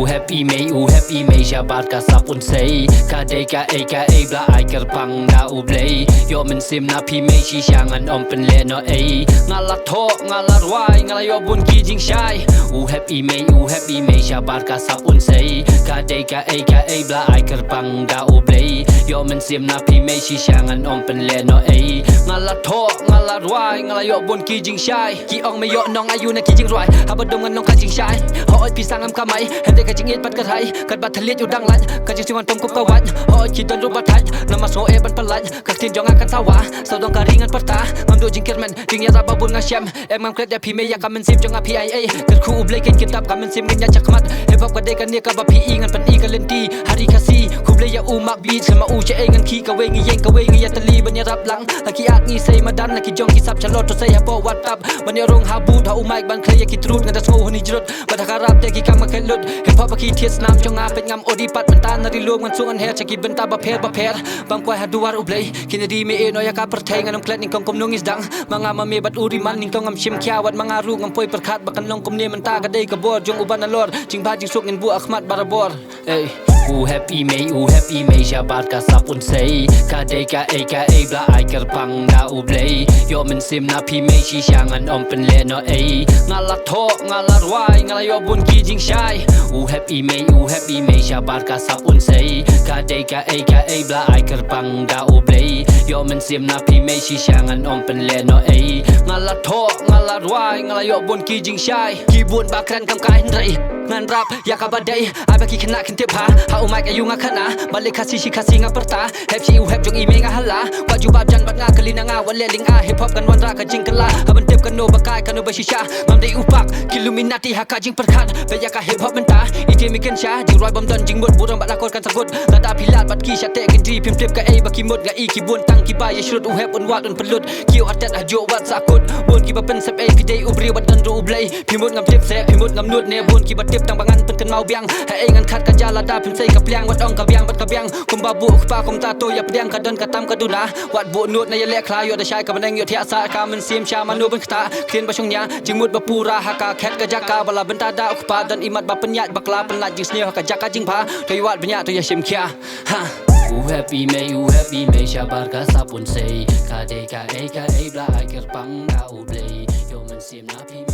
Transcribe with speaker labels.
Speaker 1: happy me jabat ka sapun sei ka dei ka aka bla ai ker pang da ublei yo men sim na pi me chi shangan om pen le no ei ngala tho ngala rwai ngala yo bun ki jing shai happy me jabat ka sapun sei ka dei ka aka bla ai ker pang da ublei yo men sim na pi me chi shangan om pen le no ei ngala tho ngala rwai ngala yo bun ki jing shai ki ong me yo nong ayu na ki jing rwai habadong nong ka jing shai ho oi pi sangam ka mai hende ka jing it pat ka thai kat bat thalietอยู่ดังลัดka jing siwan tom kup ka wat ho oi ki don ru bat thai nama so e ban palat ka tin jong akan sawa sau dong ka ringan parta ngam do jing kirmen jing ya ba bun nga shem em ngam kret ya pi me ya ka men sim jong a pi ai ai kat khu blai ken kitab ka men sim ngan ya chakmat hip hop ka de ka ne ka ba pi i ngan pan i ka lenti hari ka si khu blai ya u mak beat sama u che e ngan ki ka we ngi yeng ka we ngi ya tali ban ya rap lang la ki at ngi sei madan la ki jong ki sap chalot to sei ha po wat tap ban ya rong ha bu tha u mic ban khle ya ki trut ngan da so honi jrut ba tha ka rap te ki kam ma khen lut hip hop ki thiet nam jong aเป็นงามโอดีปัดมันตานาริลวงมันสูงอันแฮจะกิบันตาบะเพรบางกวยหาดูวารุเบลคินดีเมเอนอยากาประเทงานน้ำเคล็ดนิ่งกองกมนุ่งอิสดังมังงามาเมบัดอูริมันนิ่งกองงามชิมข้าววัดมังงารูงงามป่วยประคัดบักันลงกมเนียมันตากระเดยกระบอดจงอุบันนลอดจิงพาจิงสุกเงินบัวอัคมัดบาราบอร์เอ้ยhappy me jabat ka sapun sei ka dei ka aka bla ai ker pang da ublei yo men sim na pi me chi shangan om pen le no ei ngala tho ngala rwai ngala yo bun ki jing shai happy me jabat ka sapun sei ka dei ka aka bla ai ker pang da ublei yo men sim na pi me chi shangan om pen le no ei ngala tho ngala rwai ngala yo bun ki jing shai ki bun bakran kam kai rai ngan rap ya ka badai ai ba ki khna khin te pha ha u mic ayu nga khana balik khasi shi khasi nga perta hep chi u hep jong i me nga hala wa ju bab jan bat nga kalina nga wale ling a hip hop kan wan ra ka jing kala haban tep kan no bakai kan no ba shisha mam dei upak illuminati ha ka jing perkhat be ya ka hip hop menta i te mi ken sha jing roi bom don jing mut burang bat lakon kan sagut lada pilat bat ki sha te ken dri pim tep ka ei ba ki mut nga i ki bun tang ki ba ya shrut u hep un wat un pelut ki u atet a jo wat sakut bun ki ba pen sep ei ki dei u bri bat dan ru blai pimut ngam tep se pimut ngam nut ne bun ki ba tep tang bangan pen kan mau biang ha ei ngan khat ka jala da pim sei ka pliang wat ong ka biang bat ka biang kum ba bu pa kum ta to ya pdiang ka don ka tam ka duna wat bu nut na ya le khla yo da shai ka baneng yo thia sa ka men sim sha manu ban khta khin ba shung nya jing mut ba pura ha ka khet ka jakka bala benta da ukpa dan imat ba penyat bakla penlat jing sneo ka jakka jing pha thoi wat banya to ya shim khia ha happy me shabar ka sapun sei ka dei ka aka bla ai ker pang da ublei yo men sim na pi